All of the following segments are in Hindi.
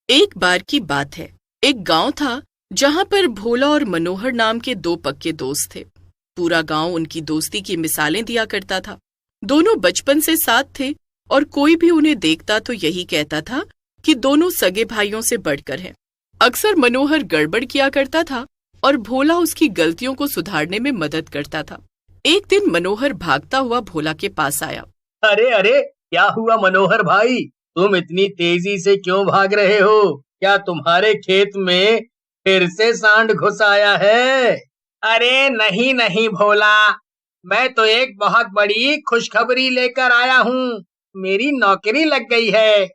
एक बार की बात है। एक गांव था जहां पर भोला और मनोहर नाम के दो पक्के दोस्त थे। पूरा गांव उनकी दोस्ती की मिसालें दिया करता था। दोनों बचपन से साथ थे और कोई भी उन्हें देखता तो यही कहता था कि दोनों सगे भाइयों से बढ़कर हैं। अक्सर मनोहर गड़बड़ किया करता था और भोला उसकी गलतियों को सुधारने में मदद करता था। एक दिन मनोहर भागता हुआ भोला के पास आया। अरे अरे, क्या हुआ मनोहर भाई? तुम इतनी तेजी से क्यों भाग रहे हो? क्या तुम्हारे खेत में फिर से सांड घुस आया है? अरे नहीं नहीं भोला, मैं तो एक बहुत बड़ी खुशखबरी लेकर आया हूँ। मेरी नौकरी लग गई है।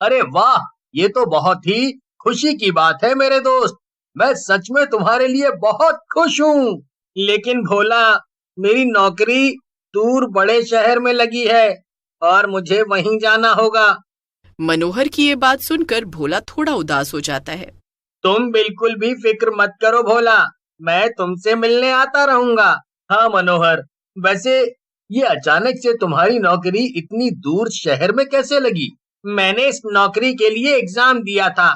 अरे वाह, ये तो बहुत ही खुशी की बात है मेरे दोस्त। मैं सच में तुम्हारे लिए बहुत खुश हूँ। लेकिन भोला, मेरी नौकरी दूर बड़े शहर में लगी है और मुझे वहीं जाना होगा। मनोहर की ये बात सुनकर भोला थोड़ा उदास हो जाता है। तुम बिल्कुल भी फिक्र मत करो भोला, मैं तुमसे मिलने आता रहूंगा। हाँ मनोहर, वैसे ये अचानक से तुम्हारी नौकरी इतनी दूर शहर में कैसे लगी? मैंने इस नौकरी के लिए एग्जाम दिया था।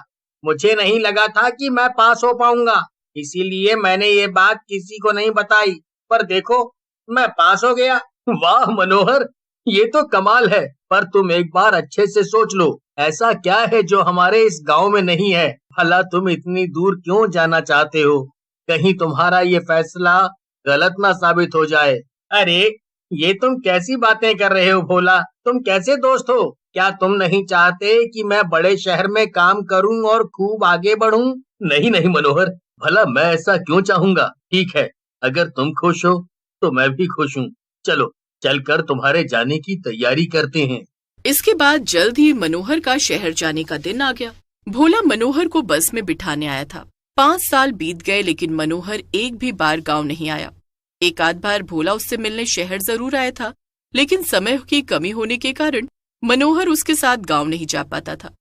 मुझे नहीं लगा था कि मैं पास हो पाऊंगा, इसीलिए मैंने ये बात किसी को नहीं बताई। पर देखो, मैं पास हो गया। वाह मनोहर, ये तो कमाल है। पर तुम एक बार अच्छे से सोच लो, ऐसा क्या है जो हमारे इस गांव में नहीं है? भला तुम इतनी दूर क्यों जाना चाहते हो? कहीं तुम्हारा ये फैसला गलत ना साबित हो जाए। अरे, ये तुम कैसी बातें कर रहे हो भोला? तुम कैसे दोस्त हो? क्या तुम नहीं चाहते कि मैं बड़े शहर में काम करूं और खूब आगे बढ़ूं? नहीं नहीं मनोहर, भला मैं ऐसा क्यों चाहूंगा? ठीक है, अगर तुम खुश हो तो मैं भी खुश हूँ। चलो, चलकर तुम्हारे जाने की तैयारी करते हैं। इसके बाद जल्द ही मनोहर का शहर जाने का दिन आ गया। भोला मनोहर को बस में बिठाने आया था। 5 साल बीत गए लेकिन मनोहर एक भी बार गांव नहीं आया। एक आध बार भोला उससे मिलने शहर जरूर आया था, लेकिन समय की कमी होने के कारण मनोहर उसके साथ गांव नहीं जा पाता था।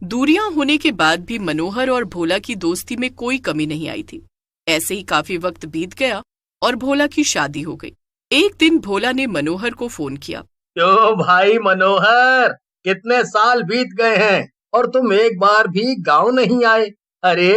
दूरियां होने के बाद भी मनोहर और भोला की दोस्ती में कोई कमी नहीं आई थी। ऐसे ही काफी वक्त बीत गया और भोला की शादी हो गई। एक दिन भोला ने मनोहर को फोन किया। क्यों भाई मनोहर, कितने साल बीत गए हैं और तुम एक बार भी गांव नहीं आए? अरे,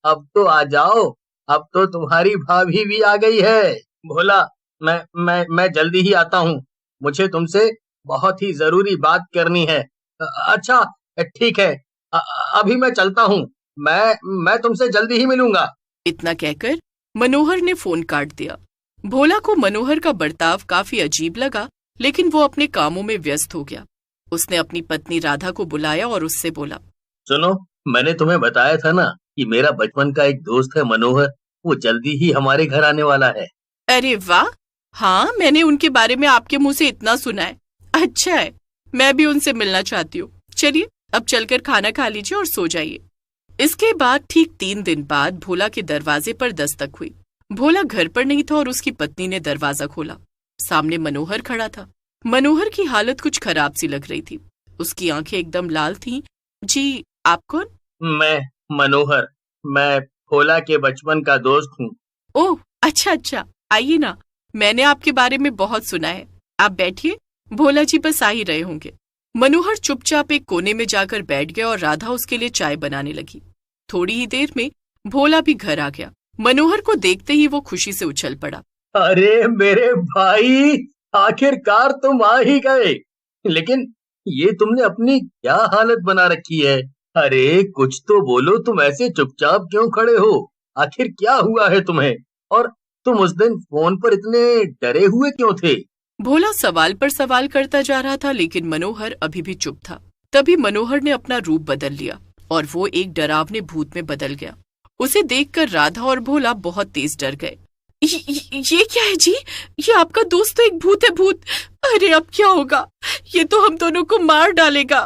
अब तो आ जाओ, अब तो तुम्हारी भाभी भी आ गई है। भोला, मैं जल्दी ही आता हूँ। मुझे तुमसे बहुत ही जरूरी बात करनी है। अच्छा, ठीक है। अभी मैं चलता हूँ। मैं तुमसे जल्दी ही मिलूंगा। इतना कहकर मनोहर ने फोन काट दिया। भोला को मनोहर का बर्ताव काफी अजीब लगा, लेकिन वो अपने कामों में व्यस्त हो गया। उसने अपनी पत्नी राधा को बुलाया और उससे बोला, सुनो, मैंने तुम्हें बताया था ना कि मेरा बचपन का एक दोस्त है मनोहर। वो जल्दी ही हमारे घर आने वाला है। अरे वाह, हाँ मैंने उनके बारे में आपके मुंह से इतना सुना है। अच्छा है, मैं भी उनसे मिलना चाहती हूँ। चलिए अब चलकर खाना खा लीजिए और सो जाइए। इसके बाद ठीक 3 दिन बाद भोला के दरवाजे पर दस्तक हुई। भोला घर पर नहीं था और उसकी पत्नी ने दरवाजा खोला। सामने मनोहर खड़ा था। मनोहर की हालत कुछ खराब सी लग रही थी। उसकी आंखें एकदम लाल थीं। जी, आप कौन? मैं मनोहर, मैं भोला के बचपन का दोस्त हूँ। ओह अच्छा अच्छा, आइए ना, मैंने आपके बारे में बहुत सुना है। आप बैठिए, भोला जी बस आ ही रहे होंगे। मनोहर चुपचाप एक कोने में जाकर बैठ गया और राधा उसके लिए चाय बनाने लगी। थोड़ी ही देर में भोला भी घर आ गया। मनोहर को देखते ही वो खुशी से उछल पड़ा। अरे मेरे भाई, आखिरकार तुम आ ही गए। लेकिन ये तुमने अपनी क्या हालत बना रखी है? अरे कुछ तो बोलो, तुम ऐसे चुपचाप क्यों खड़े हो? आखिर क्या हुआ है तुम्हें? और तुम उस दिन फोन पर इतने डरे हुए क्यों थे? भोला सवाल पर सवाल करता जा रहा था, लेकिन मनोहर अभी भी चुप था। तभी मनोहर ने अपना रूप बदल लिया और वो एक डरावने भूत में बदल गया। उसे देखकर राधा और भोला बहुत तेज डर गए। ये क्या है जी? ये आपका दोस्त तो एक भूत है, भूत! अरे अब क्या होगा? ये तो हम दोनों को मार डालेगा।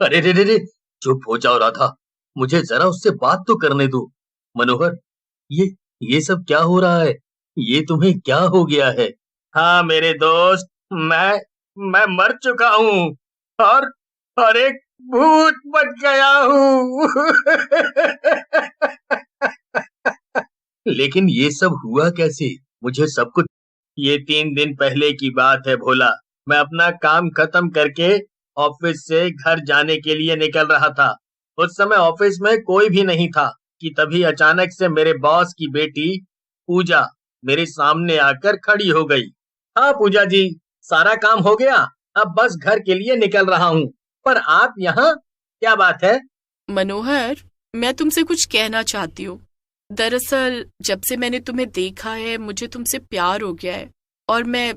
अरे रे रे रे, चुप हो जाओ राधा, मुझे जरा उससे बात तो करने दो। मनोहर, ये ये सब क्या हो रहा है? ये तुम्हें क्या हो गया है? हाँ मेरे दोस्त, मैं मर चुका हूँ और एक भूत बन गया हूँ। लेकिन ये सब हुआ कैसे? मुझे सब कुछ। ये 3 दिन पहले की बात है भोला। मैं अपना काम खत्म करके ऑफिस से घर जाने के लिए निकल रहा था। उस समय ऑफिस में कोई भी नहीं था कि तभी अचानक से मेरे बॉस की बेटी पूजा मेरे सामने आकर खड़ी हो गई। हाँ पूजा जी, सारा काम हो गया, अब बस घर के लिए निकल रहा हूँ। पर आप यहाँ, क्या बात है? मनोहर, मैं तुमसे कुछ कहना चाहती हूँ। दरअसल जब से मैंने तुम्हें देखा है मुझे तुमसे प्यार हो गया है और मैं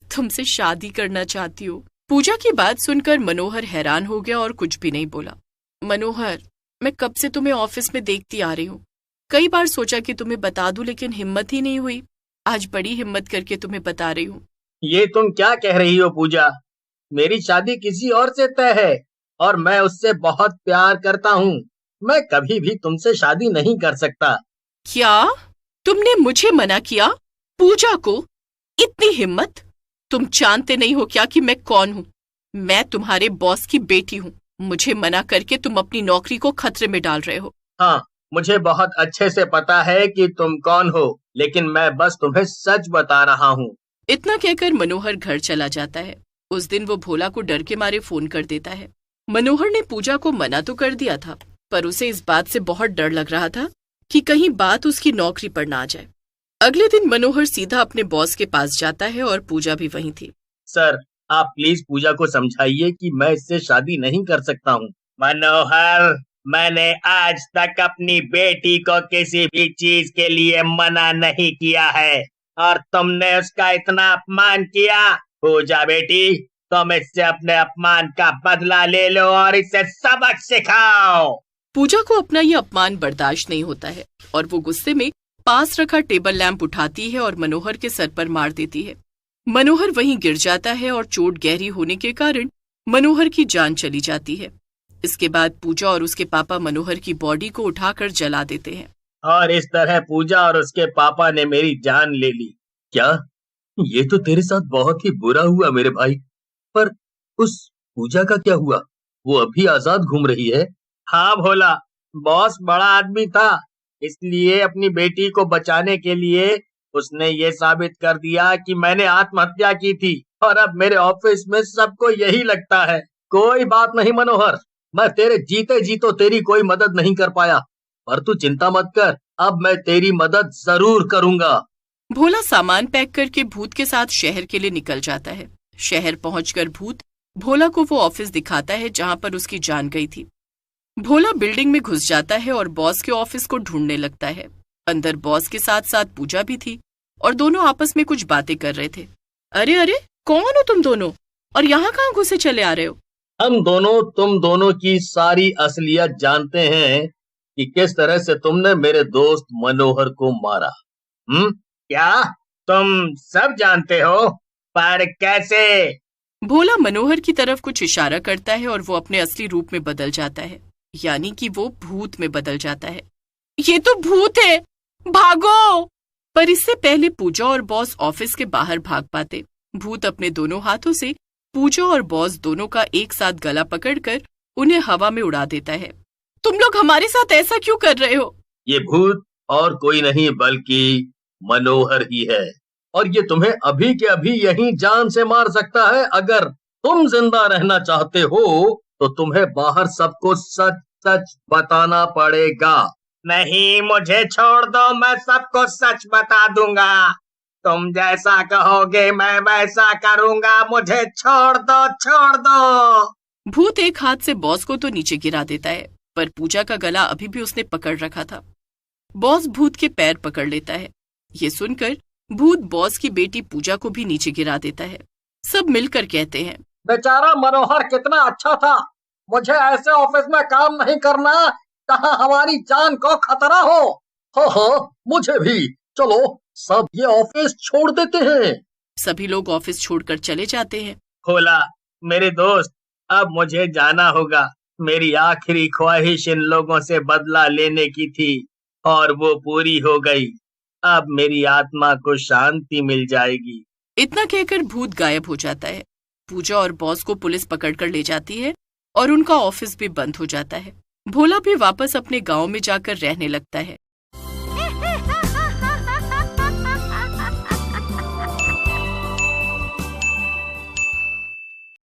तुमसे शादी करना चाहती हूँ। पूजा की बात सुनकर मनोहर हैरान हो गया और कुछ भी नहीं बोला। मनोहर, मैं कब से तुम्हें ऑफिस में देखती आ रही हूँ। कई बार सोचा कि तुम्हें बता दूं लेकिन हिम्मत ही नहीं हुई। आज बड़ी हिम्मत करके तुम्हें बता रही हूँ। ये तुम क्या कह रही हो पूजा? मेरी शादी किसी और से तय है और मैं उससे बहुत प्यार करता हूँ। मैं कभी भी तुमसे शादी नहीं कर सकता। क्या तुमने मुझे मना किया? पूजा को? इतनी हिम्मत? तुम जानते नहीं हो क्या कि मैं कौन हूँ? मैं तुम्हारे बॉस की बेटी हूँ। मुझे मना करके तुम अपनी नौकरी को खतरे में डाल रहे हो। हाँ, मुझे बहुत अच्छे से पता है कि तुम कौन हो, लेकिन मैं बस तुम्हें सच बता रहा हूँ। इतना कहकर मनोहर घर चला जाता है। उस दिन वो भोला को डर के मारे फोन कर देता है। मनोहर ने पूजा को मना तो कर दिया था, पर उसे इस बात से बहुत डर लग रहा था कि कहीं बात उसकी नौकरी पर ना आ जाए। अगले दिन मनोहर सीधा अपने बॉस के पास जाता है और पूजा भी वहीं थी। सर, आप प्लीज पूजा को समझाइए कि मैं इससे शादी नहीं कर सकता हूँ। मनोहर, मैंने आज तक अपनी बेटी को किसी भी चीज के लिए मना नहीं किया है और तुमने उसका इतना अपमान किया। पूजा बेटी, तुम इससे अपने अपमान का बदला ले लो और इसे सबक सिखाओ। पूजा को अपना ये अपमान बर्दाश्त नहीं होता है और वो गुस्से में पास रखा टेबल लैंप उठाती है और मनोहर के सर पर मार देती है। मनोहर वहीं गिर जाता है और चोट गहरी होने के कारण मनोहर की जान चली जाती है। इसके बाद पूजा और उसके पापा मनोहर की बॉडी को उठाकर जला देते हैं। और इस तरह पूजा और उसके पापा ने मेरी जान ले ली। क्या? ये तो तेरे साथ बहुत ही बुरा हुआ मेरे भाई। पर उस पूजा का क्या हुआ? वो अभी आजाद घूम रही है। हाँ भोला, बॉस बड़ा आदमी था, इसलिए अपनी बेटी को बचाने के लिए उसने ये साबित कर दिया कि मैंने आत्महत्या की थी और अब मेरे ऑफिस में सबको यही लगता है। कोई बात नहीं मनोहर, मैं तेरे जीते जी तो तेरी कोई मदद नहीं कर पाया, पर तू चिंता मत कर, अब मैं तेरी मदद जरूर करूंगा। भोला सामान पैक करके भूत के साथ शहर के लिए निकल जाता है। शहर पहुंचकर भूत भोला को वो ऑफिस दिखाता है जहां पर उसकी जान गई थी। भोला बिल्डिंग में घुस जाता है और बॉस के ऑफिस को ढूंढने लगता है। अंदर बॉस के साथ साथ पूजा भी थी और दोनों आपस में कुछ बातें कर रहे थे। अरे अरे, कौन हो तुम दोनों और यहाँ कहाँ घुसे चले आ रहे हो? हम दोनों तुम दोनों की सारी असलियत जानते हैं कि किस तरह से तुमने मेरे दोस्त मनोहर को मारा। क्या तुम सब जानते हो? पर कैसे? भोला मनोहर की तरफ कुछ इशारा करता है और वो अपने असली रूप में बदल जाता है, यानी कि वो भूत में बदल जाता है। ये तो भूत है, भागो! पर इससे पहले पूजा और बॉस ऑफिस के बाहर भाग पाते, भूत अपने दोनों हाथों से पूजा और बॉस दोनों का एक साथ गला पकड़कर उन्हें हवा में उड़ा देता है। तुम लोग हमारे साथ ऐसा क्यों कर रहे हो? ये भूत और कोई नहीं बल्कि मनोहर ही है और ये तुम्हें अभी के अभी यहीं जान से मार सकता है। अगर तुम जिंदा रहना चाहते हो तो तुम्हें बाहर सबको सच सच बताना पड़ेगा। नहीं, मुझे छोड़ दो, मैं सबको सच बता दूंगा। तुम जैसा कहोगे मैं वैसा करूंगा, मुझे छोड़ दो, छोड़ दो। भूत एक हाथ से बॉस को तो नीचे गिरा देता है, पर पूजा का गला अभी भी उसने पकड़ रखा था। बॉस भूत के पैर पकड़ लेता है। ये सुनकर भूत बॉस की बेटी पूजा को भी नीचे गिरा देता है। सब मिलकर कहते हैं, बेचारा मनोहर कितना अच्छा था, मुझे ऐसे ऑफिस में काम नहीं करना जहाँ हमारी जान को खतरा हो। हाँ, मुझे भी। चलो सब ये ऑफिस छोड़ देते हैं। सभी लोग ऑफिस छोड़कर चले जाते हैं। भोला मेरे दोस्त, अब मुझे जाना होगा। मेरी आखिरी ख्वाहिश इन लोगों से बदला लेने की थी और वो पूरी हो गई। अब मेरी आत्मा को शांति मिल जाएगी। इतना कहकर भूत गायब हो जाता है। पूजा और बॉस को पुलिस पकड़कर ले जाती है और उनका ऑफिस भी बंद हो जाता है। भोला भी वापस अपने गांव में जाकर रहने लगता है।